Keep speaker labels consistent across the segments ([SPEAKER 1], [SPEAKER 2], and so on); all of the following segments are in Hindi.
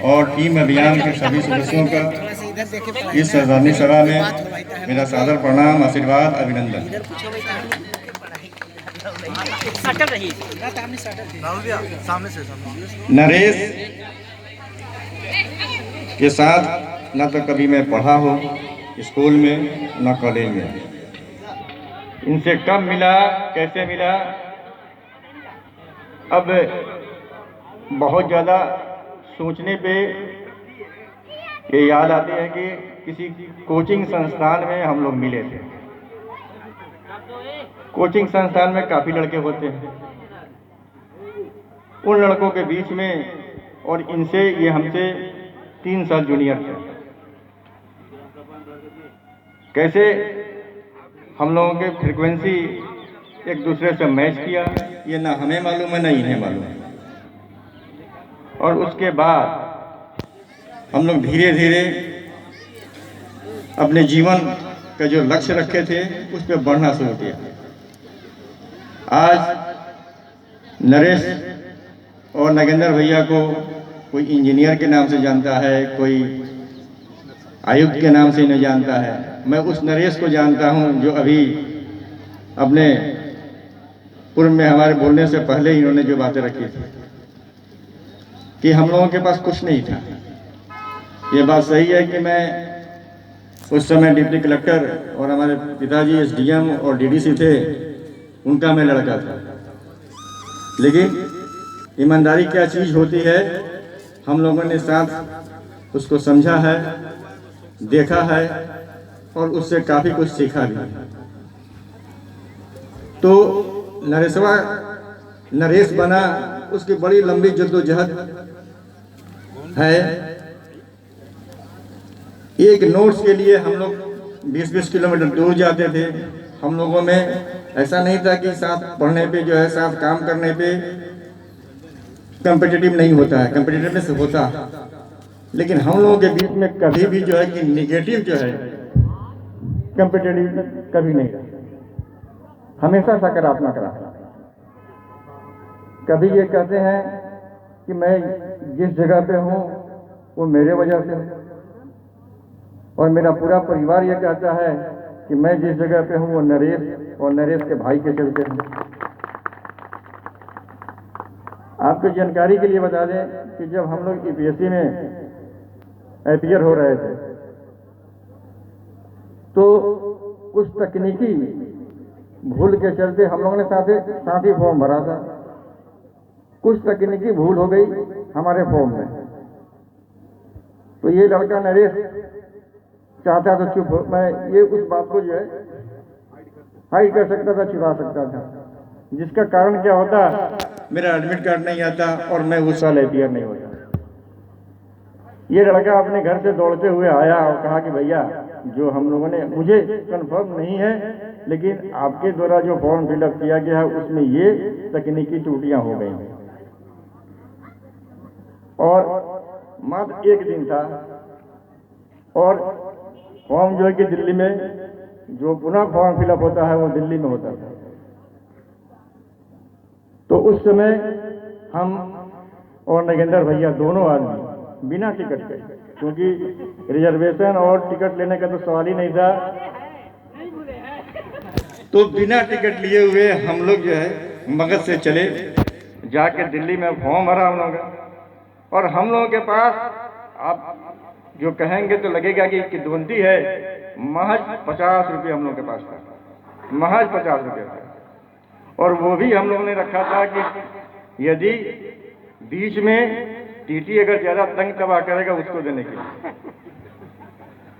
[SPEAKER 1] और टीम अभियान के सभी सदस्यों का इस सराहनीय सभा में मेरा सादर प्रणाम, आशीर्वाद, अभिनंदन। नरेश के साथ न तो कभी मैं पढ़ा हो स्कूल में न कॉलेज में। इनसे कब मिला, कैसे मिला, अब बहुत ज़्यादा सोचने पे ये याद आती है कि किसी कोचिंग संस्थान में हम लोग मिले थे। कोचिंग संस्थान में काफ़ी लड़के होते हैं। उन लड़कों के बीच में और इनसे, ये हमसे 3 साल जूनियर थे। कैसे हम लोगों के फ्रीक्वेंसी एक दूसरे से मैच किया, ये ना हमें मालूम है ना इन्हें मालूम है। और उसके बाद हम लोग धीरे धीरे अपने जीवन का जो लक्ष्य रखे थे उस पर बढ़ना शुरू किया। आज नरेश और नागेंद्र भैया को कोई इंजीनियर के नाम से जानता है, कोई आयुक्त के नाम से नहीं जानता है। मैं उस नरेश को जानता हूं जो अभी अपने पूर्व में हमारे बोलने से पहले इन्होंने जो बातें रखी थी कि हम लोगों के पास कुछ नहीं था। ये बात सही है कि मैं उस समय डिप्टी कलेक्टर और हमारे पिताजी एसडीएम और डीडीसी थे, उनका मैं लड़का था। लेकिन ईमानदारी क्या चीज़ होती है, हम लोगों ने साथ उसको समझा है, देखा है और उससे काफ़ी कुछ सीखा भी। तो नरेश बना, उसकी बड़ी लंबी जद्दोजहद है। एक नोट्स के लिए हम लोग 20-20 किलोमीटर दूर जाते थे। हम लोगों में ऐसा नहीं था कि साथ पढ़ने पे जो है, साथ काम करने पे कंपेटिटिव नहीं होता है, कंपेटिटिवनेस होता, लेकिन हम लोगों के बीच में कभी भी जो है कि निगेटिव जो है कंपेटिटिव कभी नहीं रहा, हमेशा सकारात्मक रहा। कभी ये कहते हैं कि मैं जिस जगह पे हूँ वो मेरे वजह से, और मेरा पूरा परिवार ये कहता है कि मैं जिस जगह पे हूँ वो नरेश और नरेश के भाई के चलते हूँ। आपको जानकारी के लिए बता दें कि जब हम लोग यूपीएससी में अपीयर हो रहे थे तो कुछ तकनीकी भूल के चलते हम लोगों ने साथ ही फॉर्म भरा था। कुछ तकनीकी भूल हो गई हमारे फॉर्म में, तो ये लड़का नरेश चाहता तो चुप हो, मैं ये उस बात को जो है हाइड कर सकता था, छुपा सकता था, जिसका कारण क्या होता, मेरा एडमिट कार्ड नहीं आता और मैं उस साल अपीयर नहीं होता। ये लड़का अपने घर से दौड़ते हुए आया और कहा कि भैया, जो हम लोगों ने, मुझे कंफर्म नहीं है लेकिन आपके द्वारा जो फॉर्म फिलअप किया गया है उसमें ये तकनीकी त्रुटियां हो गई हैं। और मात्र एक दिन था और फॉर्म जो है कि दिल्ली में, जो पुनः फॉर्म फिलअप होता है वो दिल्ली में होता था। तो उस समय हम और नागेंद्र भैया दोनों आदमी बिना टिकट के, क्योंकि रिजर्वेशन और टिकट लेने का तो सवाल ही नहीं था, तो बिना टिकट लिए हुए हम लोग जो है मगध से चले, जाके दिल्ली में फॉर्म भरा हम लोगों का। और हम लोगों के पास, आप जो कहेंगे तो लगेगा कि किद्वंती है, महज 50 रुपये हम लोगों के पास था, महज 50 रुपये था। और वो भी हम लोगों ने रखा था कि यदि बीच में टीटी अगर ज़्यादा तंग तबाह करेगा उसको देने के लिए।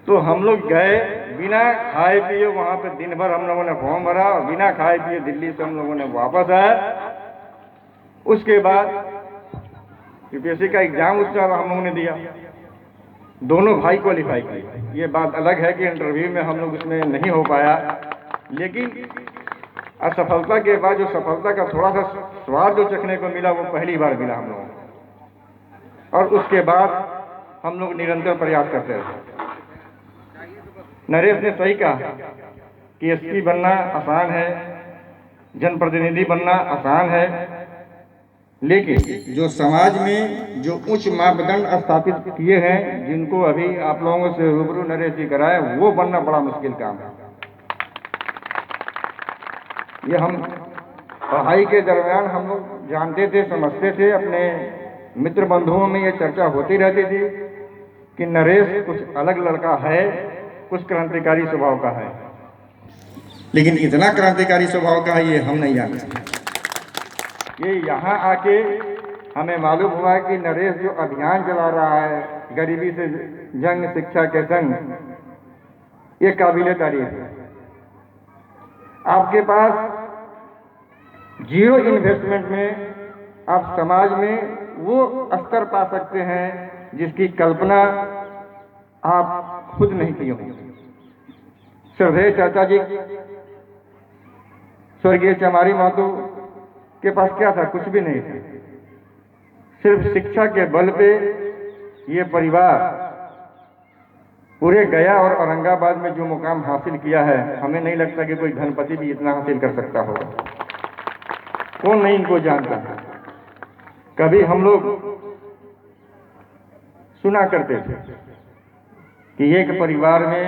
[SPEAKER 1] तो हम लोग गए बिना खाए पिए, वहाँ पे दिन भर हम लोगों ने फॉर्म भरा और बिना खाए पिए दिल्ली से हम लोगों ने वापस आया। उसके बाद यूपीएससी का एग्जाम उस साल हम लोगों ने दिया, दोनों भाई क्वालिफाई किए। ये बात अलग है कि इंटरव्यू में हम लोग उसमें नहीं हो पाया, लेकिन असफलता के बाद जो सफलता का थोड़ा सा स्वाद जो चखने को मिला वो पहली बार मिला हम लोगों को। और उसके बाद हम लोग निरंतर प्रयास करते रहे। नरेश ने सही कहा कि एसपी बनना आसान है, जनप्रतिनिधि बनना आसान है, लेकिन जो समाज में जो उच्च मापदंड स्थापित किए हैं, जिनको अभी आप लोगों से रूबरू नरेश जी कराए, वो बनना बड़ा मुश्किल काम है। ये हम पढ़ाई के दरमियान हम लोग जानते थे, समझते थे, अपने मित्र बंधुओं में ये चर्चा होती रहती थी कि नरेश कुछ अलग लड़का है, कुछ क्रांतिकारी स्वभाव का है, लेकिन इतना क्रांतिकारी स्वभाव का है ये हम नहीं जानते। ये यहाँ आके हमें मालूम हुआ कि नरेश जो अभियान चला रहा है गरीबी से जंग शिक्षा के संग, ये काबिले तारीफ है। आपके पास जीरो इन्वेस्टमेंट में आप समाज में वो स्तर पा सकते हैं जिसकी कल्पना आप खुद नहीं किए होंगे। श्रद्धेय चाचा जी स्वर्गीय चमारी महतो के पास क्या था? कुछ भी नहीं था। सिर्फ शिक्षा के बल पे ये परिवार पूरे गया और औरंगाबाद में जो मुकाम हासिल किया है, हमें नहीं लगता कि कोई धनपति भी इतना हासिल कर सकता होगा। कौन नहीं इनको जानता है। कभी हम लोग सुना करते थे कि एक परिवार में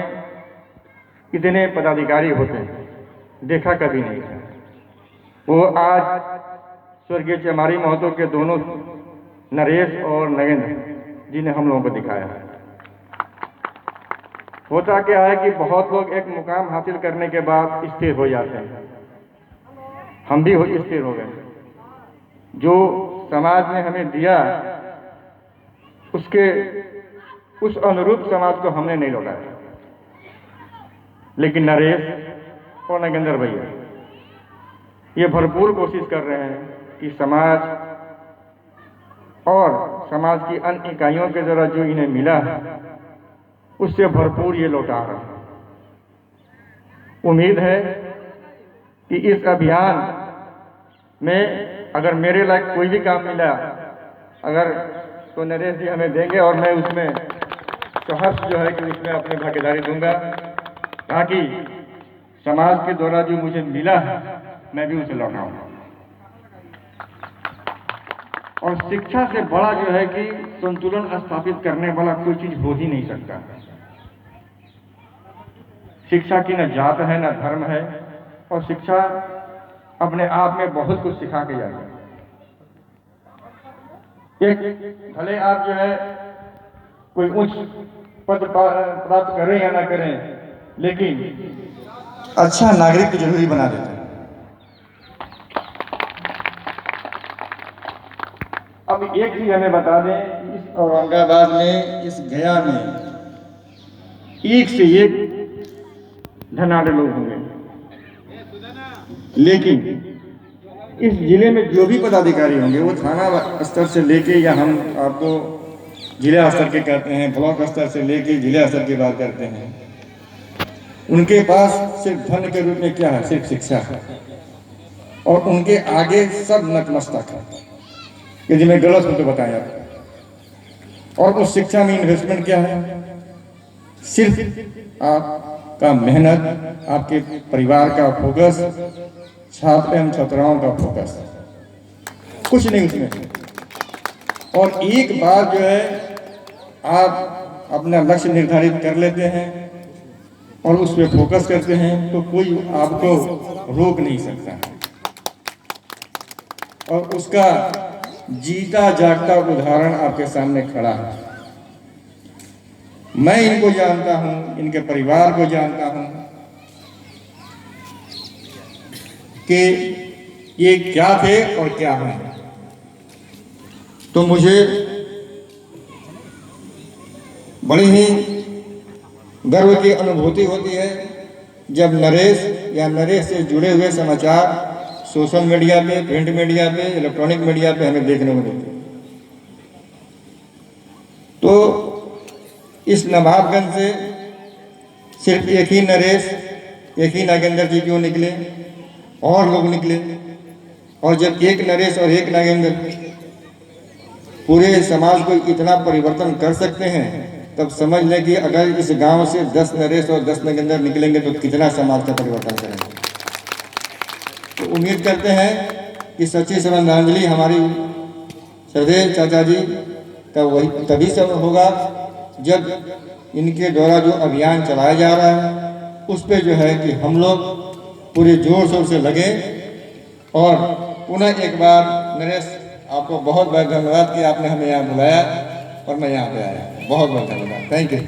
[SPEAKER 1] कितने पदाधिकारी होते हैं, देखा कभी नहीं था। वो आज स्वर्गीय चमारी महतो के दोनों नरेश और नगेंद्र जी ने हम लोगों को दिखाया है। होता क्या है कि बहुत लोग एक मुकाम हासिल करने के बाद स्थिर हो जाते हैं। हम भी स्थिर हो गए। जो समाज ने हमें दिया उसके उस अनुरूप समाज को हमने नहीं लौटाया, लेकिन नरेश और नगेंद्र भैया ये भरपूर कोशिश कर रहे हैं कि समाज और समाज की अन्य इकाइयों के द्वारा जो इन्हें मिला है उससे भरपूर ये लौटा रहे हैं। उम्मीद है कि इस अभियान में अगर मेरे लायक कोई भी काम मिला अगर तो नरेश जी हमें देंगे और मैं उसमें सहर्ष जो है कि उसमें अपनी भागीदारी दूंगा, ताकि समाज के द्वारा जो मुझे मिला है मैं भी उसे लौटाऊं। और शिक्षा से बड़ा जो है कि संतुलन स्थापित करने वाला कोई चीज हो ही नहीं सकता। शिक्षा की न जात है न धर्म है, और शिक्षा अपने आप में बहुत कुछ सिखा के जाएगा। एक भले आप जो है कोई उच्च पद प्राप्त करें या ना करें, लेकिन अच्छा नागरिक जरूरी बना देते हैं। अब एक चीज हमें बता दें कि इस औरंगाबाद में, इस गया में एक से एक धनाढ़ लोग होंगे, लेकिन इस जिले में जो भी पदाधिकारी होंगे वो थाना स्तर से लेके, या हम आपको जिला स्तर के कहते हैं, ब्लॉक स्तर से लेके जिला स्तर की बात करते हैं, उनके पास सिर्फ धन के रूप में क्या है? सिर्फ शिक्षा है। और उनके आगे सब नतमस्तक है। यदि मैं गलत हूं तो बताएं आप। और उस शिक्षा में इन्वेस्टमेंट क्या है? सिर्फ आपका मेहनत, आपके परिवार का फोकस, छात्र एवं छात्राओं का फोकस, कुछ नहीं उसमें। और एक बार जो है आप अपना लक्ष्य निर्धारित कर लेते हैं और उस पर फोकस करते हैं तो कोई आपको रोक नहीं सकता। और उसका जीता जागता उदाहरण आपके सामने खड़ा है। मैं इनको जानता हूं, इनके परिवार को जानता हूं कि ये क्या थे और क्या हैं। तो मुझे बड़ी ही गर्व की अनुभूति होती है जब नरेश या नरेश से जुड़े हुए समाचार सोशल मीडिया पे, प्रिंट मीडिया पे, इलेक्ट्रॉनिक मीडिया पे हमें देखने को मिलते। तो इस नवाबगंज से सिर्फ एक ही नरेश, एक ही नागेंद्र जी क्यों निकले, और लोग निकले। और जब एक नरेश और एक नागेंद्र पूरे समाज को इतना परिवर्तन कर सकते हैं, तब समझ लें कि अगर इस गांव से 10 नरेश और 10 नागेंद्र निकलेंगे तो कितना समाज का परिवर्तन करेंगे। तो उम्मीद करते हैं कि सच्ची श्रद्धांजलि हमारी
[SPEAKER 2] श्रद्धेय चाचा जी का वही तभी सब होगा जब इनके द्वारा जो अभियान चलाया जा रहा है उस पे जो है कि हम लोग पूरे जोर शोर से लगे। और पुनः एक बार नरेश आपको बहुत बहुत धन्यवाद कि आपने हमें यहाँ बुलाया और मैं यहाँ पे आया। बहुत बहुत धन्यवाद। Thank you.